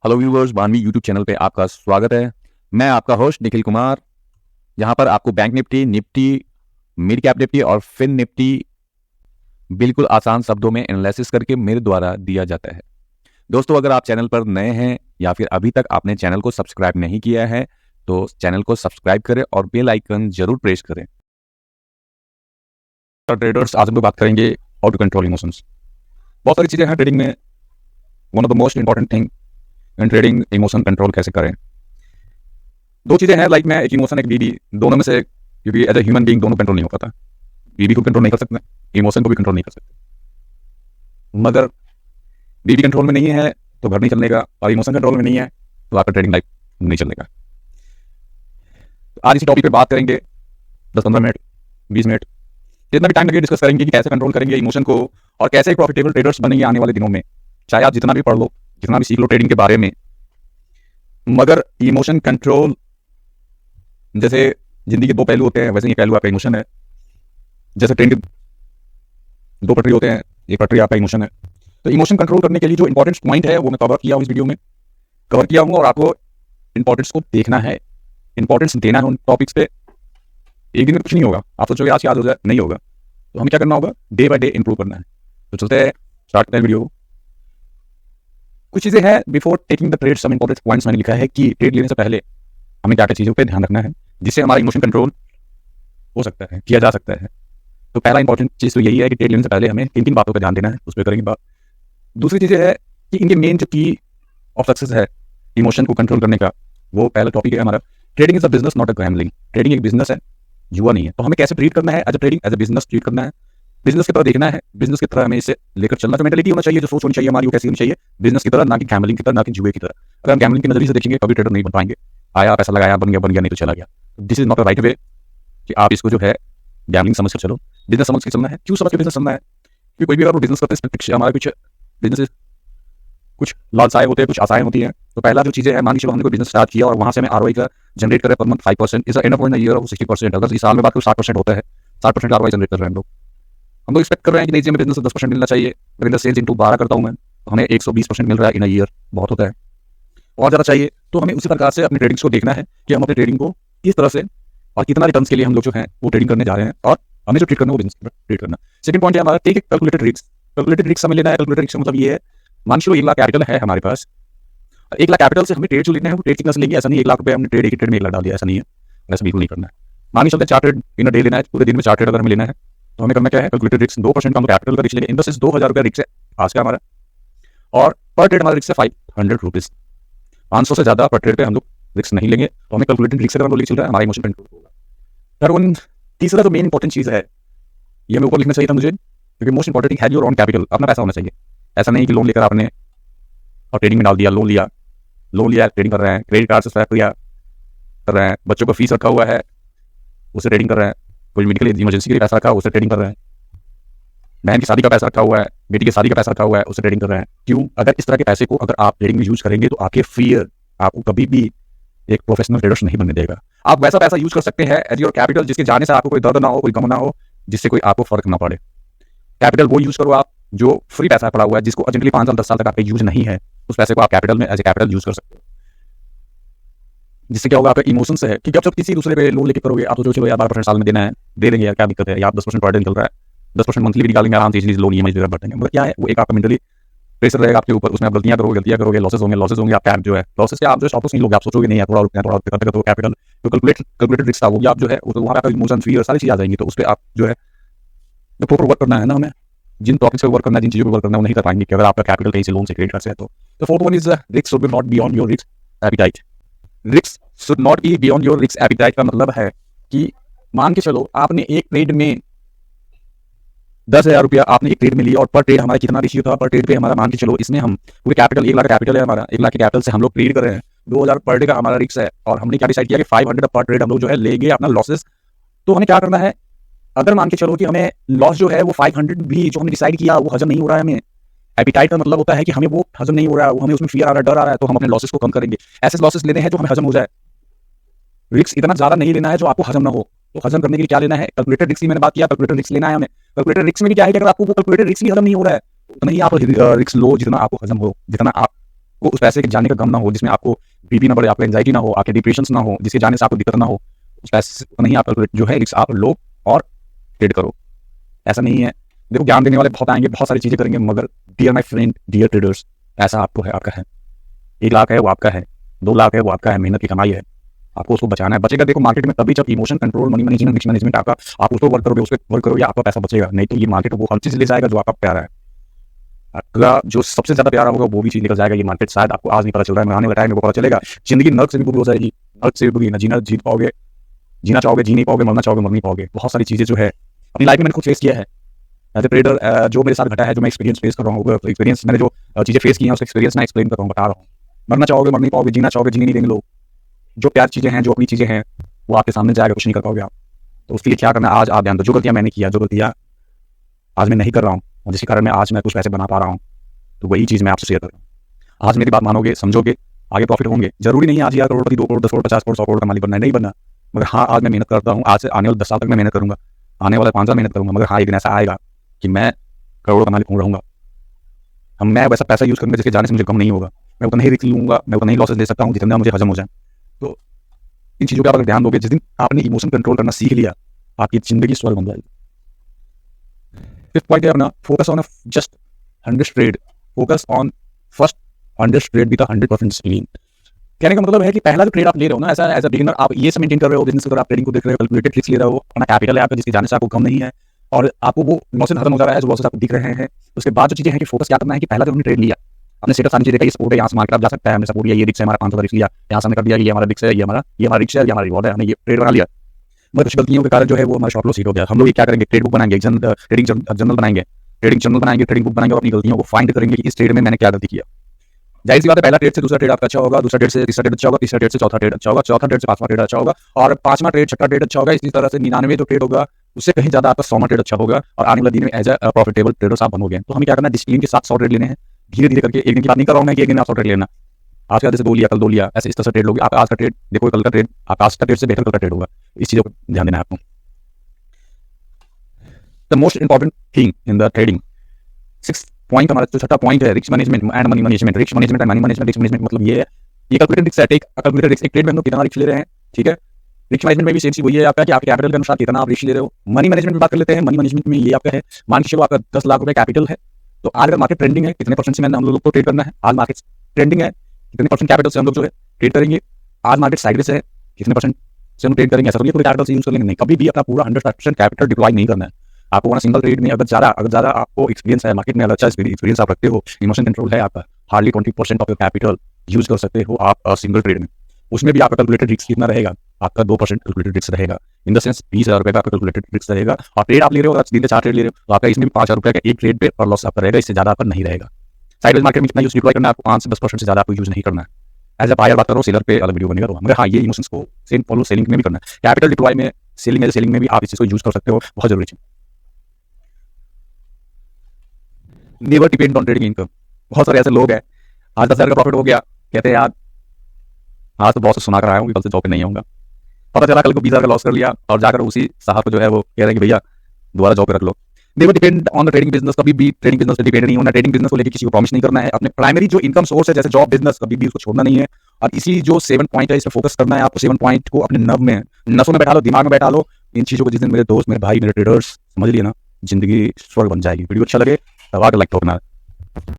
Hello viewers, मानवी YouTube channel पे आपका स्वागत है। मैं आपका होस्ट निखिल कुमार। यहाँ पर आपको bank Nifty, mid cap Nifty और फिन निफ्टी बिल्कुल आसान शब्दों में एनालिसिस करके मेरे द्वारा दिया जाता है। दोस्तों, अगर आप चैनल पर नए हैं या फिर अभी तक आपने चैनल को सब्सक्राइब नहीं किया है तो चैनल को सब्सक्राइब करें और बेल आइकन जरूर प्रेस करें। ट्रेडर्स, आज हम लोग बात करेंगे हाउ टू कंट्रोल इमोशंस। बहुत सारी चीजें हैं ट्रेडिंग में। One of the most important thing in trading, emotion control कैसे करें। दो चीजें हैं, लाइक मैं एक इमोशन एक बीबी, दोनों में से, क्योंकि एज ए ह्यूमन बीइंग दोनों कंट्रोल नहीं हो पाता। बीबी को कंट्रोल नहीं कर सकते, इमोशन को भी कंट्रोल नहीं कर सकते। मगर बीबी कंट्रोल में नहीं है तो घर नहीं चलने का, और इमोशन कंट्रोल में नहीं है तो आपका ट्रेडिंग लाइफ नहीं चलने का। आज इसी टॉपिक पे बात करेंगे 10-15 मिनट, 20 मिनट, जितना भी टाइम लगे डिस्कस करेंगे कि कैसे कंट्रोल करेंगे इमोशन को और कैसे प्रॉफिटेबल ट्रेडर्स बनेंगे आने वाले दिनों में। चाहे आप जितना भी पढ़ लो, जितना भी सीख लो ट्रेडिंग के बारे में, मगर इमोशन कंट्रोल, जैसे जिंदगी के दो पहलू होते हैं वैसे ही पहलू आपका इमोशन है। जैसे ट्रेन के दो पटरी होते हैं, एक पटरी आपका इमोशन है। तो इमोशन कंट्रोल करने के लिए जो इंपॉर्टेंट पॉइंट है वो मैं कवर किया हूँ, इस वीडियो में कवर किया हूँ, और आपको इंपॉर्टेंस को देखना है, इंपॉर्टेंस देना है उन टॉपिक्स पे। एक दिन में कुछ नहीं होगा, आप सोचोगे आज याद हो जाए, नहीं होगा। तो हमें क्या करना होगा, डे बाय डे इंप्रूव करना है। तो चलते हैं, स्टार्ट करते हैं वीडियो। कुछ चीजें हैं before taking the trade, some important points मैंने लिखा है कि ट्रेड लेने से पहले हमें क्या क्या चीजों पे ध्यान रखना है जिससे हमारा इमोशन कंट्रोल हो सकता है, किया जा सकता है। तो पहला इंपॉर्टेंट चीज तो यही है कि ट्रेड लेने से पहले हमें किन किन बातों पर ध्यान देना है, उस पर करेंगे बात। दूसरी चीजें है कि इनके मेन जो की ऑफ सक्सेस है इमोशन को कंट्रोल करने का, वो पहला टॉपिक है हमारा, trading is a business not a gambling. Trading एक बिजनेस है, जुआ नहीं है। तो हमें कैसे ट्रीट करना है, as a trading as a business treat करना है, बिजनेस की तरह देखना है, बिजनेस की तरह हमें इसे लेकर चलना। जो मेंटालिटी होना चाहिए, जो सोच होनी चाहिए हमारी, वो कैसी होनी चाहिए, बिजनेस की तरह, ना कि गैम्बलिंग की तरह, ना कि जुए की तरह। अगर हम गैम्बलिंग की नजरिए से देखेंगे कभी ट्रेडर नहीं बन पाएंगे। आया पैसा लगाया, बन गया नहीं तो चला गया। This is not a right way कि आप इसको जो है गैम्बलिंग समझ कर चलो, बिजनेस समझ के चलना है। क्यों समझ के बिजनेस चलना है? क्योंकि कोई भी अगर बिजनेस करते हैं, हमारा कुछ बिजनेस, कुछ लालसाएं होते हैं, कुछ आशाएं होती हैं। तो पहला जो चीजें हैं, मान लीजिए हमने कोई बिजनेस स्टार्ट किया और वहां से हमें आरओआई का जनरेट करे per month 5%, is end of year 60%। अगर इस साल में बात करो 60% होता है, 60% आरओआई जनरेट कर रहे हैं हम लोग एक्सपेक्ट कर रहे हैं कि नहीं जी हमें बिजनेस से 10% मिलना चाहिए। अगर इन सेल्स इंटू 12 करता हूं मैं, तो हमें 120% मिल रहा है इन ईयर, बहुत होता है, और ज्यादा चाहिए। तो हमें उसी प्रकार से अपनी ट्रेडिंग्स को देखना है कि हम अपनी ट्रेडिंग को किस तरह से और कितना रिटर्न्स के लिए हम लोग जो है वो ट्रेडिंग करने जा रहे हैं, और हमें जो ट्रीट करना है वो बिजनेस ट्रीट करना। सेकंड पॉइंट है हमारा, टेक एक कैलकुलेटेड रिस्क। कैलकुलेटेड रिस्क हमें लेना है। कैलकुलेटेड रिस्क मतलब ये है, मान लो 1 लाख कैपिटल है हमारे पास, 1 लाख कैपिटल से हमें ट्रेड जो लेना है वो ट्रेड कितना से लेंगे। ऐसा नहीं 1 लाख रुपए हमने ट्रेड, एक ट्रेड में 1 लाख डाल दिया, ऐसा नहीं है, ऐसा बिल्कुल नहीं करना है। मान लीजिए 4 ट्रेड इन डे लेना है, पूरे दिन में 4 ट्रेड अगर हमें लेना है, तो हमें करना क्या है, कैलकुलेटेड रिस्क 2% का हम कैपिटल का रिस्क लेंगे। इन द सेंस 2000 रुपया रिस्क है आज का हमारा, और पर ट्रेड हमारा रिस्क है 500 रुपीज। 500 से ज्यादा पर ट्रेड पे हम लोग रिस्क नहीं लेंगे। तो हमें कैलकुलेटेड रिस्क अगर हम लोग लेके चल रहे हैं, हमारा इमोशन कंट्रोल होगा। तीसरा जो मेन इंपॉर्टेंट चीज है, ये हमें ऊपर लिखना चाहिए था मुझे, क्योंकि most important have your own capital. अपना पैसा होना चाहिए। ऐसा नहीं कि लोन लेकर आपने और ट्रेडिंग में डाल दिया, लोन लिया ट्रेडिंग कर रहे हैं, क्रेडिट कार्ड से स्वैप किया कर रहे हैं, बच्चों का फीस रखा हुआ है उससे ट्रेडिंग कर रहे हैं, कोई मेडिकल इमरजेंसी के लिए पैसा रखा है उससे ट्रेडिंग कर रहे हैं, बहन की शादी का पैसा रखा हुआ है, बेटी की शादी का पैसा रखा हुआ है, उससे ट्रेडिंग कर रहे हैं। क्यों? अगर इस तरह के पैसे को अगर आप ट्रेडिंग में यूज करेंगे तो आपके फियर आपको कभी भी एक प्रोफेशनल ट्रेडर नहीं बनने देगा। आप वैसा पैसा यूज कर सकते हैं एज योर कैपिटल, जिसके जाने से आपको कोई दर्द ना हो, कोई गम ना हो, जिससे कोई आपको फर्क ना पड़े। कैपिटल वो यूज करो आप जो फ्री पैसा पड़ा हुआ है, जिसको अर्जेंटली 5 साल 10 साल तक आपका यूज नहीं है, उस पैसे को आप कैपिटल में एज ए कैपिटल यूज कर सकते हो। जिससे क्या होगा, आपका इमोशन से है कि जब किसी दूसरे पे लोन लेके करोगे, आप सोचो चलो यार 12% साल में देना है, दे देंगे यार, क्या दिक्कत है यार, 10% पर डे निकल रहा है, 10% मंथली भी निकालेंगे आराम से, इजीली लोन ईएमआई वगैरह बढ़ेंगे। मतलब क्या है, वो एक आपका मेंटली प्रेशर रहेगा आपके ऊपर, उसमें आप गलतियां करोगे, लॉसेस होंगे, आप जो है लॉसेस के आप जो स्टॉप लॉस नहीं लोगे, आप सोचोगे नहीं यार थोड़ा करते तो कैपिटल तो कैलकुलेटेड रिस्क था वो भी आप जो है वहाँ पे इमोशन फियर सारी चीजें आ जाएंगी। तो उस पर आप जो है प्रॉपर वर्क करना है ना, हमें जिन टॉपिक्स पे वर्क करना है, जिन चीजों पे वर्क करना है वो नहीं कर पाएंगे कि अगर आपका कैपिटल कहीं से लोन से क्रेडिट कार्ड से है तो। Fourth one is risk should not beyond your risk appetite. Risk should not be beyond your risk appetite का मतलब है कि मान के चलो आपने एक ट्रेड में 10,000 रुपया आपने एक ट्रेड में लिया, और पर ट्रेड हमारा कितना रेशियो था, पर ट्रेड पे हमारा मान के चलो इसमें हम पूरे कैपिटल 1 लाख कैपिटल है हमारा, 1 लाख के कैपिटल से हम लोग ट्रेड कर रहे हैं, 2000 पर डे का हमारा रिस्क है, और हमने क्या डिसाइड किया कि 500 पर ट्रेड हम लोग जो है लेंगे अपना लॉसेस। तो हमें क्या करना है, अगर मान के चलो कि हमें लॉस जो है वो 500 भी जो हमने डिसाइड किया वो हजम नहीं हो रहा है, हमें एपिटाइट का मतलब होता है कि हमें वो हजम नहीं हो रहा है, हमें उसमें फियर आ रहा है, डर आ रहा है, तो हम अपने लॉसेस को कम करेंगे। ऐसे लॉसेस लेने हैं जो हमें हजम हो जाए। रिस्क इतना ज्यादा नहीं लेना है जो आपको हजम ना हो। तो हजम करने के लिए क्या लेना है, कैलकुलेटेड रिस्क की मैंने बात किया, कैलकुलेटेड रिस्क लेना है हमें। कैलकुलेटेड रिस्क में क्या है कि अगर आपको कैलकुलेटेड रिस्क भी हजम नहीं हो रहा है, उतना ही आप रिस्क लो जितना आपको हजम हो, जितना आप आपको उस पैसे के जाने का गम ना हो, जिसमें आपको बीपी ना बढ़े, आपको एंजाइटी ना हो, आपके डिप्रेशन ना हो, जिसके जाने से आपको दिक्कत ना हो, उस पैसे को नहीं आप जो है रिस्क आप लो और ट्रेड करो। ऐसा नहीं है, देखो ज्ञान देने वाले बहुत आएंगे, बहुत सारी चीजें करेंगे, मगर dear my friend, dear traders, ऐसा आपको है, आपका है। 1 लाख है वो आपका है, 2 लाख है वो आपका है, मेहनत की कमाई है, आपको उसको बचाना है। बचेगा देखो मार्केट में तभी जब emotion control, money management, risk management आपका, आप उसको वर्क करोगे, उस पर वर्क करोगे, आपका पैसा बचेगा। नहीं तो ये मार्केट वो हर चीज ले जाएगा जो आपका प्यारा है। आपका जो सबसे ज्यादा प्यारा होगा वो भी चीज निकल जाएगा। ये मार्केट शायद आपको आज नहीं पता चल रहा है, आने वाले टाइम में पता चलेगा। जिंदगी नर्क से भी बुरी हो जाएगी, नर्क से भी बुरी, ना जीना जीत पाओगे, जीना चाहोगे जी नहीं पाओगे, मरना चाहोगे मर नहीं पाओगे। बहुत सारी चीजें जो है अपनी लाइफ में मैंने खुद फेस किया है एज ए ट्रेडर। जो मेरे साथ घटा है, जो मैं एक्सपीरियंस फेस कर रहा हूँ, एक्सपीरियंस मैंने जो चीजें फेस की हैं, उसका एक्सपीरियंस मैं एक्सप्लेन कर रहा हूँ, बता रहा हूँ। मरना चाहोगे मर नहीं पाओगे, जीना चाहोगे जीने नहीं देंगे लोग। जो प्यार चीजें हैं, जो अपनी चीजें हैं, वो आपके सामने जाएगा, कुछ नहीं कर पाओगे आप। तो उसके लिए क्या करना है, आज आप ध्यान दो। जो गलतियां मैंने किया, जो गलतियां आज मैं नहीं कर रहा हूँ और जिसके कारण मैं आज मैं कुछ पैसे बना पा रहा हूँ, तो वही चीज मैं आपसे शेयर कर रहा हूँ। आज मेरी बात मानोगे, समझोगे, आगे प्रॉफिट होंगे। जरूरी नहीं है आज 1 करोड़, 2 करोड़, 10 करोड़, 50 करोड़, 100 करोड़ का मालिक बनना है, नहीं बनना। मगर हाँ, आज मैं मेहनत करता हूँ, आज से आने वाले 10 साल तक मैं मेहनत करूंगा, आने वाले 5 साल मेहनत करूंगा। मगर हाँ, एक दिन ऐसा आएगा कि मैं करोड़ों का मालिक रहूंगा। मैं वैसा पैसा यूज करूंगा जिसके जाने से मुझे कम नहीं होगा। मैं उतना ही रिस्क लूंगा, मैं उतना ही लॉसेस ले सकता हूँ जितना मुझे हजम हो जाए। तो इन चीजों पर आप अगर ध्यान दोगे, जिस दिन आपने इमोशन कंट्रोल करना सीख लिया, आपकी जिंदगी स्वर्ग बन जाएगी। 5th पॉइंट है अपना, focus on just 100 trade, focus on first 100 trade with 100% discipline. कहने का मतलब है कि पहला जो ट्रेड आप ले रहे हो ना, ऐसा एज अ बिगिनर आप ये सब मेंटेन कर रहे हो, बिजनेस अगर आप ट्रेडिंग को देख रहे हो, कैलकुलेटेड रिस्क ले रहे हो, अपना कैपिटल है आपका जिसके जाने से आपको कम नहीं है, और आपको वो लॉसेस खत्म हो जा रहा है, जो लॉसेस आपको दिख रहे हैं। उसके बाद जो चीजें हैं कि फोकस क्या करना है कि पहला जो हमने ट्रेड लिया, अपने सेटअप सारी चीजें देखा, ये सपोर्ट है, यहाँ से मार्केट आप जा सकता है, हमने सपोर्ट लिया, ये रिस्क है हमारा, 500 का रिस्क लिया, यहाँ से हमने कर दिया, ये हमारा रिस्क है, ये हमारा रिस्क है, ये हमारा रिवॉर्ड है, हमने ये ट्रेड बना लिया। मगर कुछ गलतियों के कारण जो है वो हमारा शॉर्ट लॉस हिट हो गया। हम लोग ये क्या करेंगे, ट्रेड बुक बनाएंगे, ट्रेडिंग जर्नल बनाएंगे, ट्रेडिंग बुक बनाएंगे और अपनी गलतियों को फाइंड करेंगे कि इस ट्रेड में मैंने क्या गलती किया। जाहिर सी बात है, पहला ट्रेड से दूसरा ट्रेड आपका अच्छा होगा, दूसरा ट्रेड से तीसरा ट्रेड अच्छा होगा, तीसरा ट्रेड से चौथा ट्रेड अच्छा होगा, चौथा ट्रेड से 5वां ट्रेड अच्छा होगा, और 5वां ट्रेड 6वां ट्रेड अच्छा होगा। इसी तरह से 99 जो ट्रेड होगा उससे कहीं ज्यादा आपका 100वां ट्रेड अच्छा होगा, और आने वाले दिन में एज अ प्रॉफिटेबल ट्रेडर्स आप बनोगे। तो हमें क्या करना है, डिसिप्लिन के साथ 100 ट्रेड लेने हैं, धीरे धीरे करके। एक दिन की बात नहीं कर रहा हूं मैं कि एक दिन आप 100 ट्रेड लेना, आज का जैसे 2 लिया, कल 2 लिया, ऐसे इस तरह से ट्रेड लोगे। आप आज का ट्रेड देखो, कल का ट्रेड, आप आज का ट्रेड से बेहतर कल का ट्रेड होगा। इस चीजों को ध्यान देना है आपको। The most important thing in the trading, 6th point हमारा जो 6ठा पॉइंट है, risk management and money management. Risk management and money management. Risk management मतलब ये है, ये कैलकुलेटेड रिस्क है, कैलकुलेटेड रिस्क। एक ट्रेड में हम लोग कितना रिस्क ले रहे हैं, ठीक है। रिस्क मैनेजमेंट में भी सेम चीज वही है आपका कि आपके कैपिटल के अनुसार कितना आप रिस्क ले रहे हो। मनी मैनेजमेंट में बात कर लेते हैं। मनी मैनेजमेंट में ये आपका है, मान के चलो आपका 10 लाख रुपए कैपिटल है, तो आज अगर मार्केट ट्रेंडिंग है, कितने परसेंट से हम लोग को ट्रेड करना है। आज मार्केट ट्रेंडिंग है, कितने परसेंट कैपिटल से हम लोग जो है ट्रेड करेंगे। आज मार्केट साइडवेज है, कितने परसेंट से हम ट्रेड करेंगे। ऐसा पूरे कैपिटल से यूज करेंगे नहीं, कभी भी अपना पूरा 100% कैपिटल डिप्लॉय नहीं करना है आपको। वहाँ सिंगल ट्रेड में अगर ज्यादा आपको एक्सपीरियंस है, मार्केट में अच्छा एक्सपीरियंस आप रखते हो, इमोशन कंट्रोल है आपका, hardly 20% of your capital use कर सकते हो आप सिंगल ट्रेड में। उसमें भी आपका कैलकुलेटेड रिस्क कितना रहेगा, आपका 2% कैलकुलेटेड रिस्क रहेगा। इन द सेंस 20,000 रुपए का आपका कैलकुलेटेड रिस्क रहेगा। और ट्रेड आप ले रहे हो, दिन के 4 ट्रेड ले रहे हो, तो आपका इसमें भी 5,000 रुपए का एक ट्रेड पे और लॉस आपका रहेगा, इससे ज्यादा आपका नहीं रहेगा। साइडवेज मार्केट में कितना यूज डिप्लॉय करना है आपको, 5 से 10% से ज्यादा आपको यूज नहीं करना है। एज अ बायर बात करो, सेलर पे अलग वीडियो बनेगा। तो मगर हाँ, ये इमोशंस को सेम फॉलो सेलिंग में भी करना है। कैपिटल डिप्लॉय में, सेलिंग में भी आप इस चीज को यूज कर सकते हो, बहुत जरूरी चीज। Never depend on trading income. बहुत सारे ऐसे लोग हैं, आज 10,000 का प्रॉफिट हो गया, कहते हैं यार आज तो बॉस से सुना कर आया हूँ कि कल से जॉब पे नहीं आऊंगा। पता चला कल को 20,000 का लॉस कर लिया, और जाकर उसी साहब को जो है वो कह रहे हैं कि भैया दोबारा जॉब पे रख लो। Never depend on the trading business. कभी भी ट्रेडिंग बिजनेस पे डिपेंड नहीं होना। ट्रेडिंग बिजनेस को लेकर किसी को प्रॉमिस नहीं करना है। अपने प्राइमरी जो इनकम सोर्स है, जैसे जॉब बिजनेस, कभी भी उसको छोड़ना नहीं है। और इसी जो 7 पॉइंट है, इस पर फोकस करना है आपको। 7 पॉइंट को अपने नसों में बैठा लो, दिमाग में बैठा लो। इन चीजों को जिस दिन मेरे दोस्त, मेरे भाई, मेरे ट्रेडर्स समझ लिए ना, जिंदगी स्वर्ग बन जाएगी। वीडियो अच्छा लगे तो लाइक ठोकना।